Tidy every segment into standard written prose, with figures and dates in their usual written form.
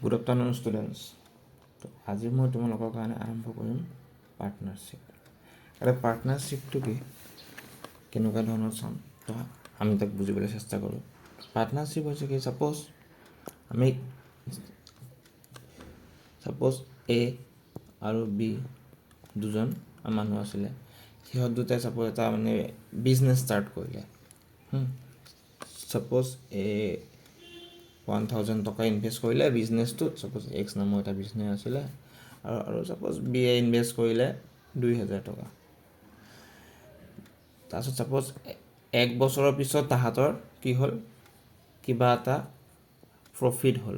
Good afternoon students. তো আজি মই তোমালোকৰ কাৰণে আৰম্ভ কৰিম পাৰ্টনাৰশ্বিপ। এতিয়া পাৰ্টনাৰশ্বিপটো কি, কেনেকুৱা ধৰণৰ চাম, তো আমি তাক বুজিবলৈ চেষ্টা কৰোঁ। পাৰ্টনাৰশ্বিপ হৈছে কি, ছাপ'জ এ আৰু বি দুজন মানুহ আছিলে। সিহঁত দুটাই ছাপ'জ এটা মানে বিজনেছ ষ্টাৰ্ট কৰিলে। ছাপ'জ এ 1000 টকা ইনভেষ্ট কৰিলে বিজনেছটোত, ছাপ'জ এক্স নামৰ এটা বিজনেছ আছিলে, আৰু ছাপ'জ বি এ ইনভেষ্ট কৰিলে 2000 টকা। তাৰপিছত ছাপ'জ 1 বছৰৰ পিছত তাহাঁতৰ কি হ'ল, কিবা এটা প্ৰফিট হ'ল,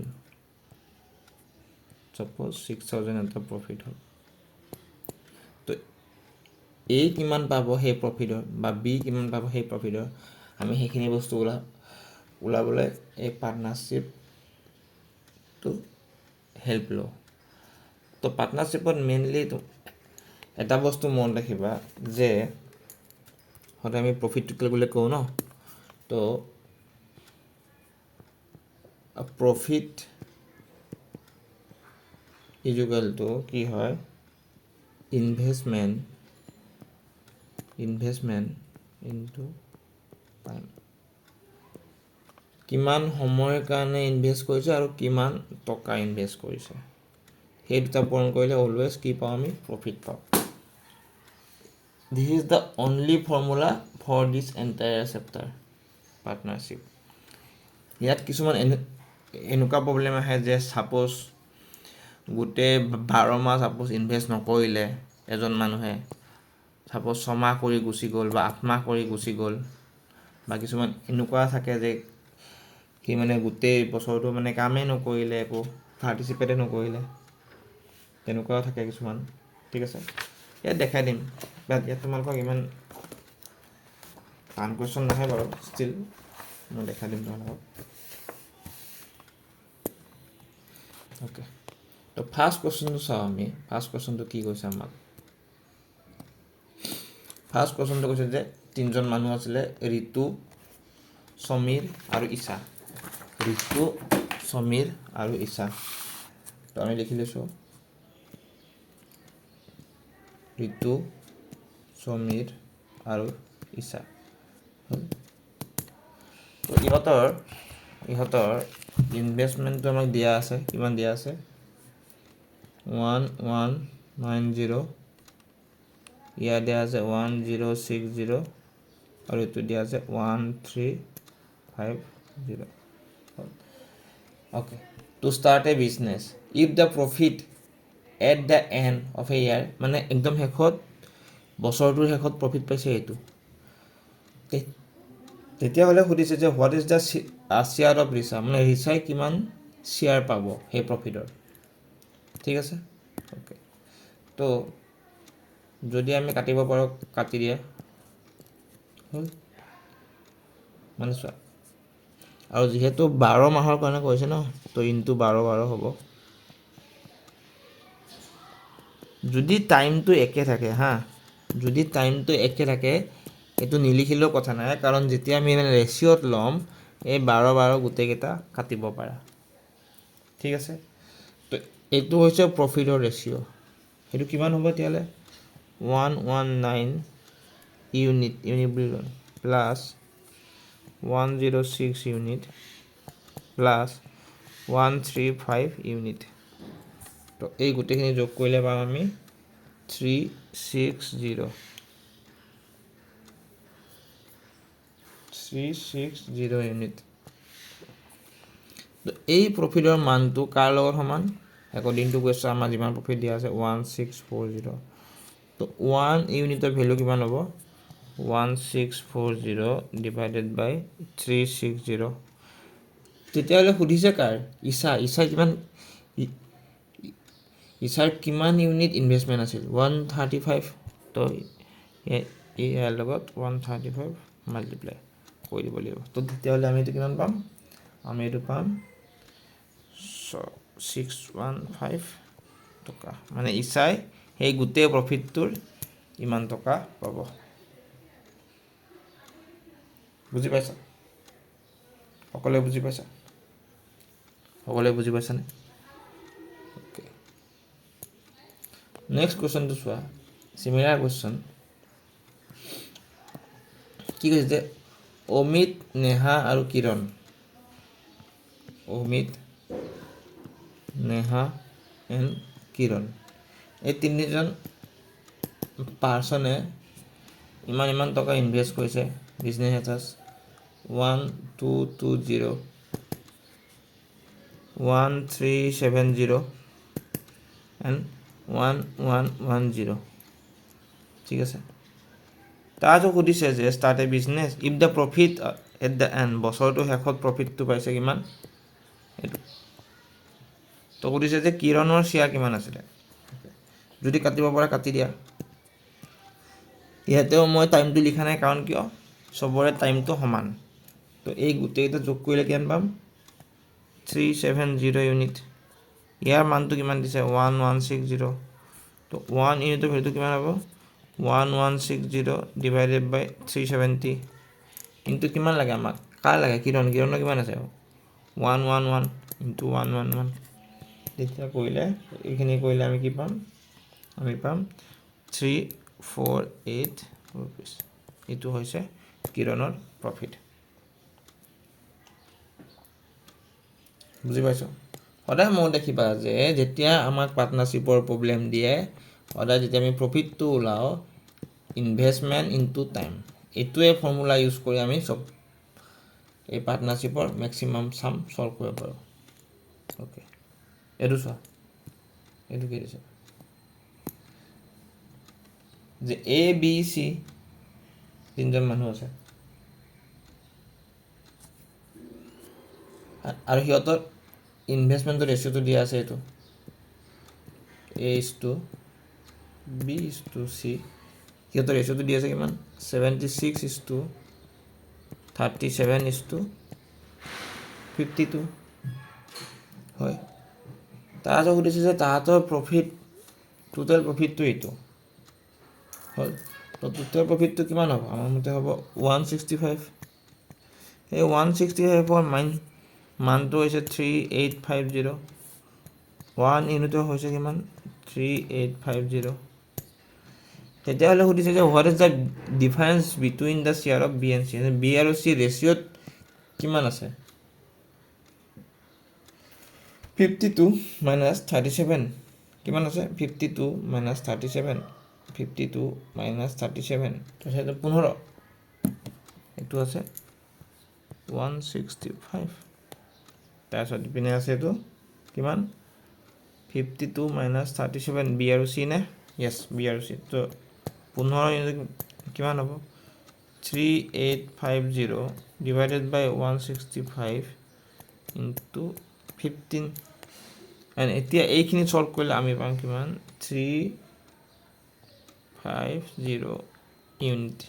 ছাপ'জ 6000 এটা প্ৰফিট হ'ল। তো এ কিমান পাব সেই প্ৰফিটৰ, বা বি কিমান পাব সেই প্ৰফিটৰ, আমি সেইখিনি বস্তু ওলাবলৈ এই পাৰ্টনাৰশ্বিপটো হেল্প লওঁ। তো পাৰ্টনাৰশ্বিপত মেইনলি এটা বস্তু মনত ৰাখিবা যে সদায় আমি প্ৰফিটটো কেলকুলেট কৰোঁ ন, তো প্ৰফিট ইজুকেলটো কি হয়, ইনভেষ্টমেণ্ট ইনটু টাইম। কিমান সময়ৰ কাৰণে ইনভেষ্ট কৰিছে আৰু কিমান টকা ইনভেষ্ট কৰিছে, সেই দুটা পূৰণ কৰিলে অলৱেজ কি পাওঁ, আমি প্ৰফিট পাওঁ। This is the only formula for this entire chapter partnership. ইয়াত কিছুমান এনেকুৱা প্ৰব্লেম আহে যে ছাপ'জ গোটেই 12 মাহ ছাপ'জ ইনভেষ্ট নকৰিলে এজন মানুহে, ছাপ'জ 6 মাহ কৰি গুচি গ'ল বা 8 মাহ কৰি গুচি গ'ল, বা কিছুমান এনেকুৱা থাকে যে সি মানে গোটেই বছৰটো মানে কামেই নকৰিলে, একো পাৰ্টিচিপেটে নকৰিলে, তেনেকুৱাও থাকে কিছুমান। ঠিক আছে, ইয়াত দেখাই দিম, বাট ইয়াত তোমালোকক ইমান টান কুৱেশ্যন নাহে বাৰু, ষ্টিল মই দেখাই দিম তোমালোকক। অ'কে, তো ফাৰ্ষ্ট কুৱেশ্যনটো চাওঁ আমি। ফাৰ্ষ্ট কুৱেশ্যনটো কি কৈছে আমাক, ফাৰ্ষ্ট কুৱেশ্যনটো কৈছে যে 3জন মানুহ আছিলে, ঋতু, সমীৰ আৰু ঈশা। ঋতু, সমীৰ আৰু ঈশা। তো আমি লিখি লৈছোঁ ঋতু, সমীৰ আৰু ঈশা। তো ইহঁতৰ ইনভেষ্টমেণ্টটো আমাক দিয়া আছে, কিমান দিয়া আছে, 1190, ইয়াত দিয়া আছে 1060, আৰু এইটো দিয়া আছে 1350। Okay, to start a business if the profit at the end of a year, মানে একদম শেষত, বছৰটোৰ শেষত প্ৰফিট পাইছে এইটো, তেতিয়াহ'লে সুধিছে যে what is the share of Richa, মানে ৰিচাই কিমান শ্বেয়াৰ পাব সেই প্ৰফিটৰ। ঠিক আছে, অ'কে। তো যদি আমি কাটিব পাৰোঁ, কাটি দিয়া হ'ল, মানে চোৱা, আৰু যিহেতু 12 মাহৰ কাৰণে কৈছে ন, তো ইনটু 12 হ'ব। যদি টাইমটো একে থাকে যদি টাইমটো একে থাকে, এইটো নিলিখিলেও কথা নাই, কাৰণ যেতিয়া আমি ৰেচিঅ'ত ল'ম, এই 12 গোটেইকেইটা কাটিব পাৰা। ঠিক আছে, তো এইটো হৈছে প্ৰফিটৰ ৰেচিঅ'। সেইটো কিমান হ'ব তেতিয়াহ'লে, 119 ইউনিট বুলি লওঁ, প্লাছ 106 ইউনিট প্লাছ 135 ইউনিট। তো এই গোটেইখিনি যোগ কৰিলে পাম আমি 360 ইউনিট। তো এই প্ৰফিটৰ মানটো কাৰ লগত সমান, একৰ্ডিং টু কুৱেশ্যন আমাৰ যিমান প্ৰফিট দিয়া আছে 1640। তো 1 ইউনিটৰ ভেলু কিমান হ'ব, 1640 ডিভাইডেড বাই 360। তেতিয়াহ'লে সুধিছে কাৰ, ঈশাৰ কিমান ইউনিট ইনভেষ্টমেণ্ট আছিল, 135। তো ইয়াৰ লগত 135 মাল্টিপ্লাই কৰি দিব লাগিব। তো তেতিয়াহ'লে আমি এইটো কিমান পাম, আমি এইটো পাম 615 টকা, মানে ঈশাই সেই গোটেই প্ৰফিটটোৰ ইমান টকা পাব। বুজি পাইছা, সকলোৱে বুজি পাইছানে? নেক্সট কুৱেশ্যনটো চোৱা, চিমিলাৰ কুৱেশ্যন। কি কৈছে যে অমিত, নেহা আৰু কিৰণ, অমিত, নেহা এণ্ড কিৰণ, এই তিনিজন পাৰ্চনে ইমান টকা ইনভেষ্ট কৰিছে বিজনেছ এটাত 1220 1370 এণ্ড 1110, ঠিক আছে। তাৰপিছত সুধিছে যে start a business if the profit at the and, বছৰটো শেষত প্ৰফিটটো পাইছে কিমান এইটো। তো সুধিছে যে কিৰণৰ শ্বেয়াৰ কিমান আছিলে, যদি কাটিব পৰা কাটি দিয়া। ইয়াতেও মই টাইমটো লিখা নাই, কাৰণ কিয় চবৰে টাইমটো সমান। তো এই গোটেইকেইটা যোগ কৰিলে কিমান পাম 370 ইউনিট। ইয়াৰ মানটো কিমান দিছে 1160। তো 1 ইউনিটৰ ভেলুটো কিমান হ'ব 1160 ডিভাইডেড বাই 370 ইনটু কিমান লাগে আমাক, কাৰ লাগে কিৰণৰ কিমান আছে 111 ইনটু 111। তেতিয়া কৰিলে এইখিনি কৰিলে আমি কি পাম, আমি পাম 348 ৰুপিজ। এইটো হৈছে কিৰণৰ প্ৰফিট। বুজি পাইছ? সদায় মনত ৰাখিবা যে যেতিয়া আমাক পাৰ্টনাৰশ্বিপৰ প্ৰব্লেম দিয়ে, সদায় যেতিয়া আমি প্ৰফিটটো ওলাওঁ, ইনভেষ্টমেণ্ট ইনটু টাইম, এইটোৱে ফৰ্মুলা ইউজ কৰি আমি চব এই পাৰ্টনাৰশ্বিপৰ মেক্সিমাম চাম চল্ভ কৰিব পাৰোঁ। অ'কে, এইটো চোৱা, এইটো কি দিছে যে এ বি চি তিনিজন মানুহ আছে আৰু সিহঁতৰ ইনভেষ্টমেণ্টৰ ৰেচিঅ'টো দিয়া আছে, এইটো A:B:C, সিহঁতৰ ৰেচিঅ'টো দিয়া আছে কিমান 76:37:52 হয়। তাৰপিছত সুধিছে যে তাহাঁতৰ প্ৰফিট, টোটেল প্ৰফিটটো এইটো হ'ল। তো টোটেল প্ৰফিটটো কিমান হ'ব, আমাৰ মতে হ'ব 165। এই 165ৰ মানটো হৈছে 3850, 1 ইউনিটৰ হৈছে কিমান 3850। তেতিয়াহ'লে সুধিছে যে what is the difference between the share of B and C, B আৰু চি ৰেচিঅ'ত কিমান আছে 52 মাইনাছ 37, কিমান আছে 52 মাইনাছ 37, 52 মাইনাছ 37, তাৰপিছত 15, এইটো আছে 165। তাৰপিছত ইপিনে আছে এইটো কিমান 52 মাইনাছ 37, বি আৰু চি নে, য়েছ বি আৰু চি। তো 15 ইউনিট কিমান হ'ব 3850 ডিভাইডেড বাই 165 ইনটু 15। এণ্ড এতিয়া এইখিনি চল্ভ কৰিলে আমি পাম কিমান 350 ইউনিট।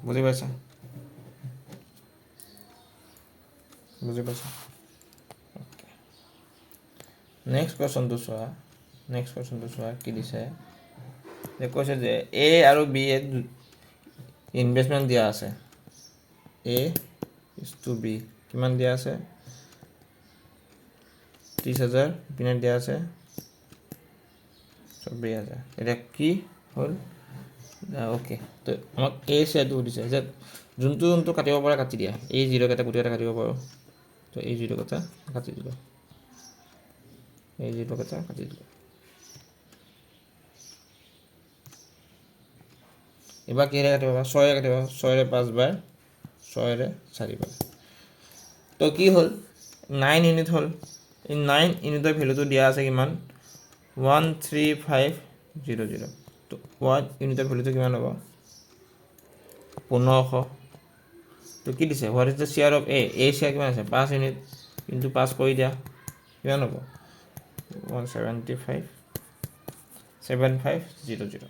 বুজি পাইছা, বুজি পাইছা? নেক্সট কুৱেশ্যনটো চোৱা, কি দিছে যে কৈছে যে এ আৰু বি এ ইনভেষ্টমেণ্ট দিয়া আছে, A:B কিমান দিয়া আছে 30,000, ইপিনে দিয়া আছে 40,000। এতিয়া কি হ'ল অ'কে, তো আমাক এই শ্বেয়াৰটো সুধিছে যে যোনটো কাটিব পৰা কাটি দিয়া, এই 0 কেইটা গোটেইকেইটা কাটিব পাৰোঁ। তো এই 0 কেইটা কাটি দিলোঁ, এই 0 কেইটা কাটি দিলোঁ। এবাৰ কিহেৰে কাটিব পাৰা 6ৰে কাটিব, 6ৰে 5 বাৰ, 6ৰে 4 বাৰ। তো কি হ'ল 9 ইউনিট হ'ল। এই 9 ইউনিটৰ ভেলুটো দিয়া আছে কিমান 13500। তো 1 ইউনিটৰ ভেলুটো কিমান হ'ব 1500। তো কি দিছে what is the share of A share কিমান আছে 5 ইউনিট, কিন্তু 5 কৰি দিয়া কিমান হ'ব 175,7500।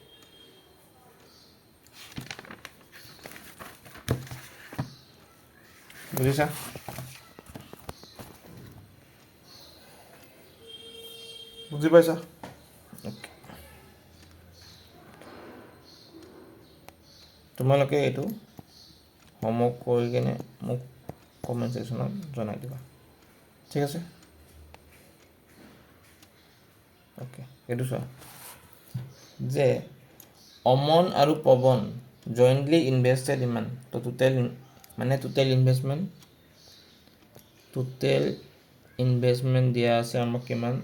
বুজিছা? বুজি পাইছা? তোমালোকে এইটো হোমৱৰ্ক কৰি কিনে মোক কমেণ্ট ছেকশ্যনত জনাই দিবা। ঠিক আছে অ'কে এইটো চোৱা যে অমন আৰু পৱন জইণ্টলি ইনভেষ্টেড ইমান তো টোটেল মানে টোটেল ইনভেষ্টমেণ্ট দিয়া আছে আমাক কিমান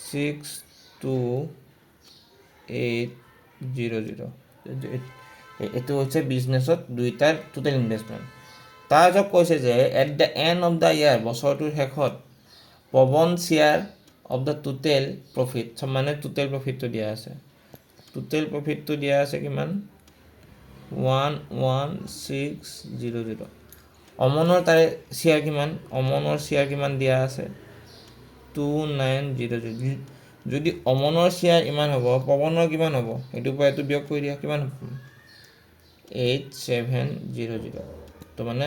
62,800 এইটো হৈছে বিজনেছত দুইটাৰ টোটেল ইনভেষ্টমেণ্ট তাৰপিছত কৈছে যে at the end of the year বছৰটোৰ শেষত Pawan share of the total profit মানে টোটেল প্ৰফিটটো দিয়া আছে কিমান 11,600 অমনৰ তাৰে শ্বেয়াৰ কিমান অমনৰ শ্বেয়াৰ কিমান দিয়া আছে 2,900 যদি অমনৰ শ্বেয়াৰ ইমান হ'ব পৱনৰ কিমান হ'ব এইটোৰ পৰা এইটো বিয়োগ কৰি দিয়া কিমান হ'ব 8,700 তো মানে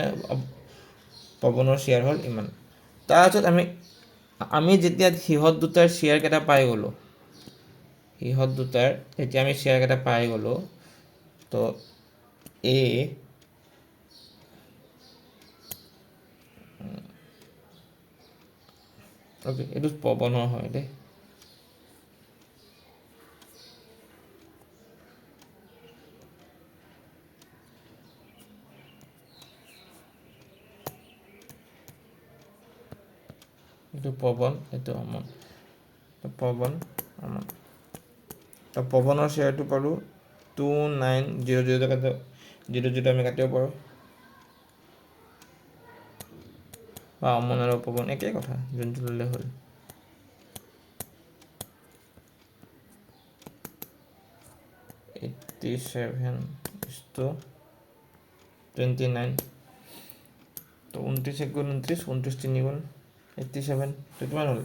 পৱনৰ শ্বেয়াৰ হ'ল ইমান তাৰপিছত আমি যেতিয়া সিহঁত দুটাৰ শ্বেয়াৰকেইটা পাই গ'লোঁ যেতিয়া আমি শ্বেয়াৰকেইটা পাই গ'লোঁ তো অ'কে এইটো পৱনৰ হয় দেই এইটো পৱন এইটো অমন পৱন অমন তো পৱনৰ শ্বেয়াৰটো পালোঁ 2,900 টকা 0 আমি কাটিব পাৰোঁ বা অমন আৰু পৱন একেই কথা যোনটো ল'লে হ'ল $87:29 তো 29 1 29 29 3 গুণ 87 তো কিমান হ'ল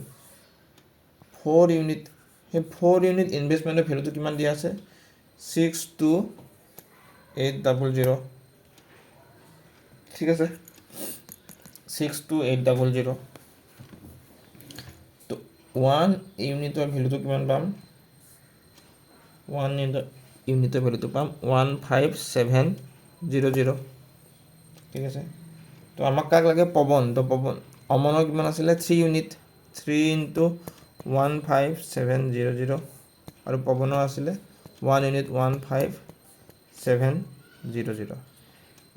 4 ইউনিট সেই 4 ইউনিট ইনভেষ্টমেণ্টৰ ভেলুটো কিমান দিয়া আছে 62,800 ঠিক আছে 62,800 তো 1 ইউনিটৰ ভেলুটো কিমান পাম 1 ইউনিটৰ ভেলুটো পাম 15,700 ঠিক আছে তো আমাক কাক লাগে পৱন তো পৱন অমনৰ কিমান আছিলে 3 ইউনিট 3 ইনটু 15,700 আৰু পৱনৰ আছিলে 1 ইউনিট 15,700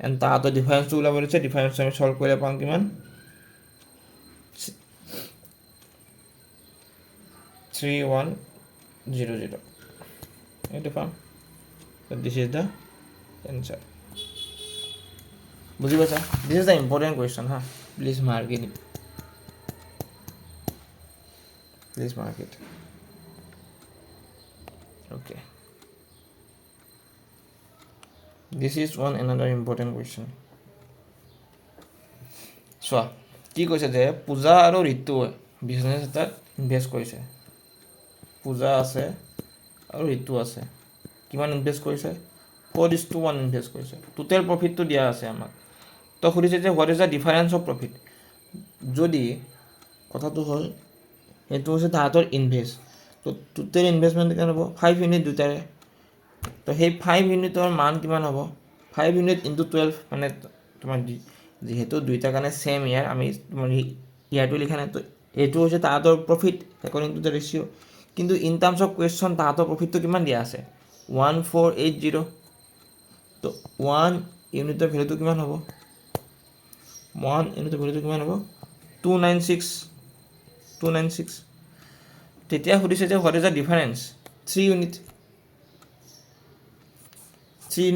এণ্ড তাহাঁতৰ ডিফাৰেঞ্চটো ওলাব দিছে ডিফাৰেঞ্চটো আমি চল্ভ কৰিলে পাম কিমান 3,100 এইটো পাম দিছ ইজ দ্য এনচাৰ বুজি পাইছা this is the important question হা please mark it okay this is another important question চোৱা কি কৈছে যে পূজা আৰু ঋতুৱে বিজনেছ এটাত ইনভেষ্ট কৰিছে পূজা আছে আৰু ঋতু আছে কিমান ইনভেষ্ট কৰিছে 4:1 ইনভেষ্ট কৰিছে টোটেল প্ৰফিটটো দিয়া আছে আমাক তো সুধিছে যে what is the difference of profit যদি কথাটো হ'ল সেইটো হৈছে তাহাঁতৰ ইনভেষ্ট তো টোটেল ইনভেষ্টমেণ্ট কিমান হ'ব 5 ইউনিট দুটাৰে তো সেই 5 ইউনিটৰ মান কিমান হ'ব 5 ইউনিট ইনটু 12 মানে তোমাৰ যিহেতু দুইটাৰ কাৰণে ছেম ইয়াৰ আমি তোমাৰ ইয়াৰটো লিখা নাই তো এইটো হৈছে তাহাঁতৰ profit according to the ratio' কিন্তু ইন টাৰ্মছ অফ কুৱেশ্যন তাহাঁতৰ প্ৰফিটটো কিমান দিয়া আছে 1480 তো 1 ইউনিটৰ ভেলুটো কিমান হ'ব 1 ইউনিটৰ ভেলুটো কিমান হ'ব 296 তেতিয়া সুধিছে যে what is the difference 3 unit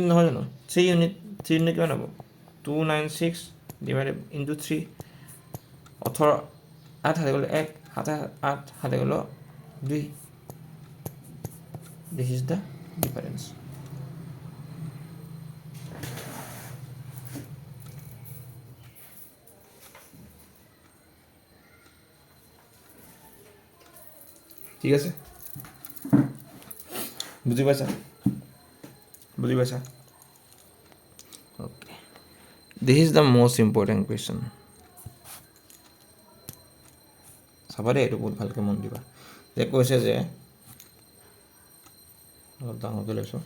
নহয় জানো 3 ইউনিট কিমান হ'ব 296 ডিভাইডেড ইনটু 3 18 8 হাতে গ'লে 1 8 হাতে গ'লে 2 দিছ ইজ দ্য ডিফাৰেঞ্চ ঠিক আছে বুজি পাইছা okay this is the most important question চাবা দেই এইটো বহুত ভালকৈ মন দিবা যে কৈছে যে অলপ ডাঙৰকৈ লৈছোঁ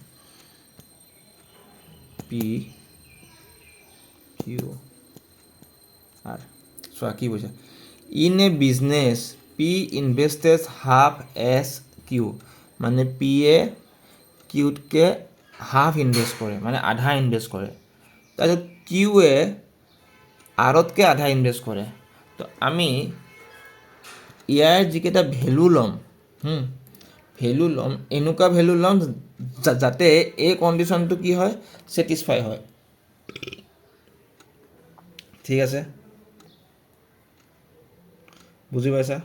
PQR চোৱা কি কৈছে in a business P invests half as Q, মানে পি এ কিউতকৈ হাফ ইনভেষ্ট কৰে, মানে আধা ইনভেষ্ট কৰে। তাৰপিছত কিউৱে আৰতকৈ আধা ইনভেষ্ট কৰে। তো আমি ইয়াৰ যিকেইটা ভেলু ল'ম, এনেকুৱা ভেলু ল'ম যাতে এই কণ্ডিশ্যনটো কি হয়, ছেটিছফাই হয়। ঠিক আছে, বুজি পাইছা?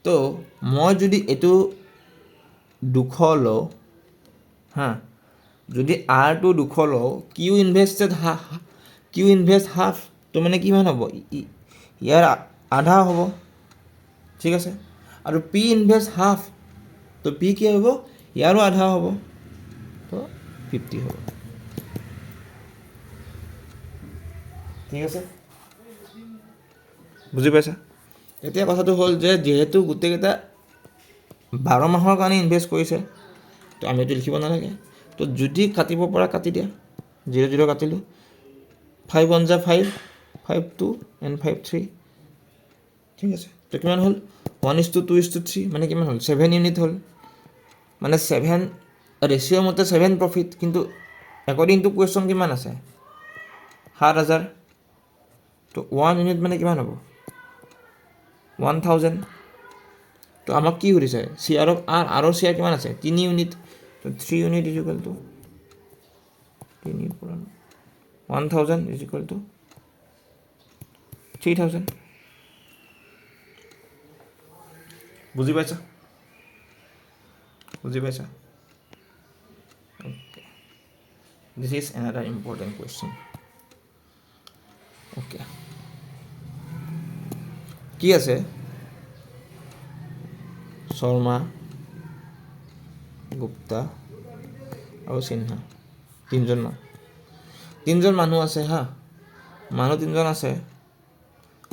তো মই যদি এইটো 200 লওঁ, যদি আৰটো 200 লওঁ, কিউ ইনভেষ্ট হাফ, তো মানে কিমান হ'ব, ইয়াৰ আধা হ'ব। ঠিক আছে, আৰু পি ইনভেষ্ট হাফ, তো পি কি হ'ব, ইয়াৰো আধা হ'ব, তো 50 হ'ব। ঠিক আছে, বুজি পাইছা? এতিয়া কথাটো হ'ল যে যিহেতু গোটেইকেইটা 12 মাহৰ কাৰণে ইনভেষ্ট কৰিছে, তো আমি এইটো লিখিব নালাগে। তো যদি কাটিব পৰা কাটি দিয়া, 0 0 কাটিলোঁ, 5 1 × 5, 5 2 and 5 3। ঠিক আছে, তো কিমান হ'ল, 1:2:3, মানে কিমান হ'ল, 7 ইউনিট হ'ল। মানে 7 ৰেচিঅ' মতে 7 প্ৰফিট, কিন্তু একৰ্ডিং টু কুৱেশ্যন কিমান আছে, 7,000। তো 1 ইউনিট মানে কিমান হ'ব, 1,000। তো আমাক কি সুধিছে, শ্বেয়াৰ অফ আৰৰ শ্বেয়াৰ কিমান আছে, 3 ইউনিট। তো 3 ইউনিট ইজ ইকুৱেল টু 3 পৰা 1,000 ইজ ইকুৱেল টু 3,000। বুজি পাইছা? বুজি পাইছা? Okay, this is another important question. Okay, কি আছে, শৰ্মা, গুপ্তা আৰু সিনহা, তিনিজন মানুহ আছে মানুহ 3জন আছে।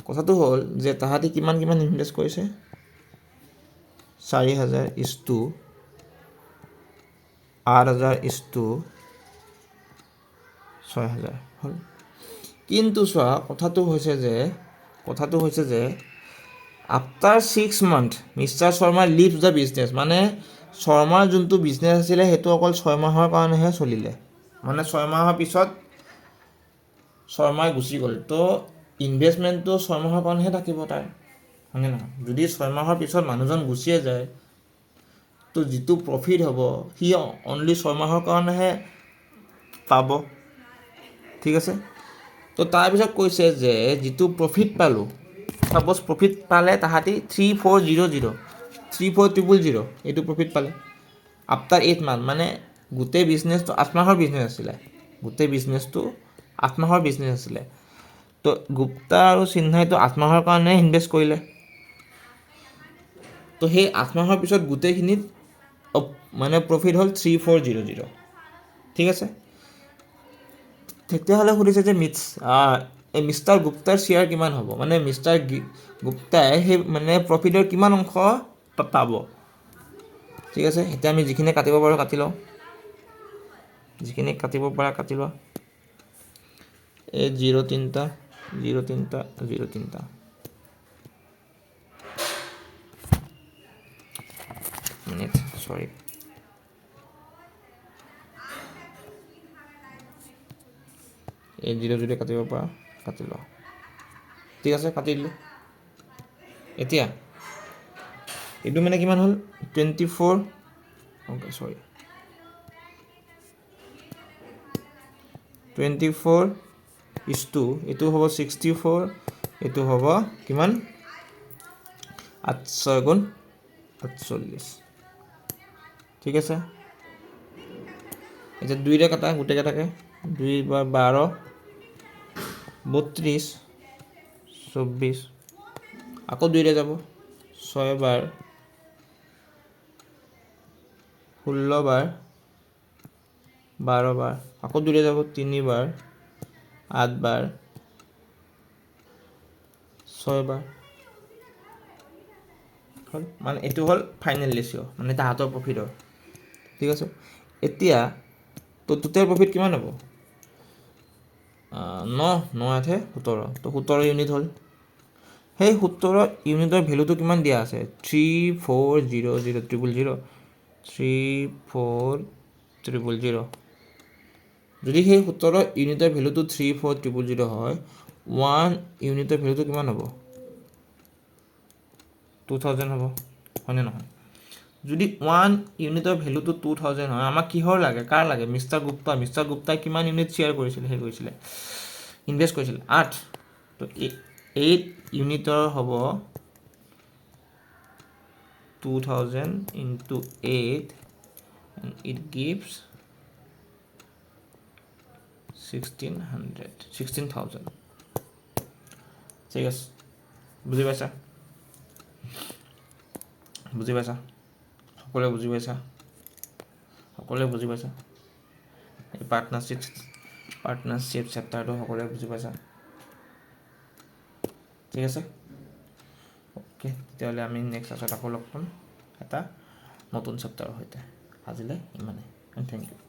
কথাটো হ'ল যে তাহাঁতি কিমান ইনভেষ্ট কৰিছে, 4,000 = 8,000 = 6,000 হ'ল। কিন্তু চোৱা, কথাটো হৈছে যে after 6 month mister Sharma leaves the business, মানে শৰ্মাৰ যোনটো বিজনেছ আছিলে সেইটো অকল 6 মাহৰ কাৰণেহে চলিলে, মানে 6 মাহৰ পিছত শৰ্মাই গুচি গ'ল। তো ইনভেষ্টমেণ্টটো 6 মাহৰ কাৰণেহে থাকিব তাৰ, হয়নে নহয়? যদি 6 মাহৰ পিছত মানুহজন গুচিয়ে যায়, তো যিটো প্ৰফিট হ'ব সি অনলি 6 মাহৰ কাৰণেহে পাব। ঠিক আছে, তো তাৰপিছত কৈছে যে যিটো প্ৰফিট পালোঁ, ছাপ'জ প্ৰফিট পালে তাহাঁতি 3,400 এইটো প্ৰফিট পালে আফটাৰ 8 মান্থ, মানে গোটেই বিজনেছটো 8 মাহৰ বিজনেছ আছিলে, তো গুপ্তা আৰু সিনহাইটো 8 মাহৰ কাৰণে ইনভেষ্ট কৰিলে। তো সেই 8 মাহৰ পিছত গোটেইখিনিত মানে প্ৰফিট হ'ল 3,400। ঠিক আছে, তেতিয়াহ'লে সুধিছে যে মিষ্টাৰ গুপ্তাৰ শ্বেয়াৰ কিমান হ'ব, মানে মিষ্টাৰ গুপ্তাই সেই মানে প্ৰফিটৰ কিমান অংশ পাব। ঠিক আছে, এতিয়া আমি যিখিনি কাটিব পাৰোঁ কাটি লওঁ, যিখিনি কাটিব পাৰা কাটি লোৱা। এই 0 3টা 0 3টা 0 3টা, মিনিট, চৰি, এই 0 যদি কাটিব পাৰা কাটি লোৱা। ঠিক আছে, কাটি দিলোঁ। এতিয়া এইটো মানে কিমান হ'ল, 24, অ'কে চৰি, 24 এইটো হ'ব 64, এইটো হ'ব কিমান, 8 6 × 48। ঠিক আছে, এতিয়া 2ৰে কাটা গোটেইকেইটাকে, 2 × 12 32, 24, আকৌ 2ৰে যাব, 6 বাৰ 16 বাৰ, 12 বাৰ, আকৌ 2ৰে যাব, 3 বাৰ 8 বাৰ, 6 বাৰ হ'ল। মানে এইটো হ'ল ফাইনেল ৰেচিঅ', মানে তাহাঁতৰ প্ৰফিটৰ। ঠিক আছে, এতিয়া তো টোটেল প্ৰফিট কিমান হ'ব, 9 9 8 17, তো 17 ইউনিট হ'ল। সেই সূত্ৰত ইউনিটৰ ভেলুটো কিমান দিয়া আছে 34000000 34000 যদি সেই সূত্ৰৰ ইউনিটৰ ভেলুটো 34000 হয় 1 ইউনিটৰ ভেলুটো কিমান হ'ব 2000 হ'ব হয়নে নহয় যদি 1 ইউনিটৰ ভেলুটো 2000 হয় আমাক কিহৰ লাগে কাৰ লাগে মিষ্টাৰ গুপ্তাই কিমান ইউনিট শ্বেয়াৰ কৰিছিলে হে কৰিছিলে ইনভেষ্ট কৰিছিলে 8 তো 8 ইউনিটৰ হ'ব 2000 into 8 and it gives 16,000 ঠিক আছে বুজি পাইছা সকলোৱে বুজি পাইছা এই পাৰ্টনাৰশ্বিপ চেপ্টাৰটো সকলোৱে বুজি পাইছা ঠিক আছে অ'কে তেতিয়াহ'লে আমি নেক্সট ক্লাছত আকৌ লগ পাম এটা নতুন চেপ্টাৰৰ সৈতে আজিলৈ ইমানেই থেংক ইউ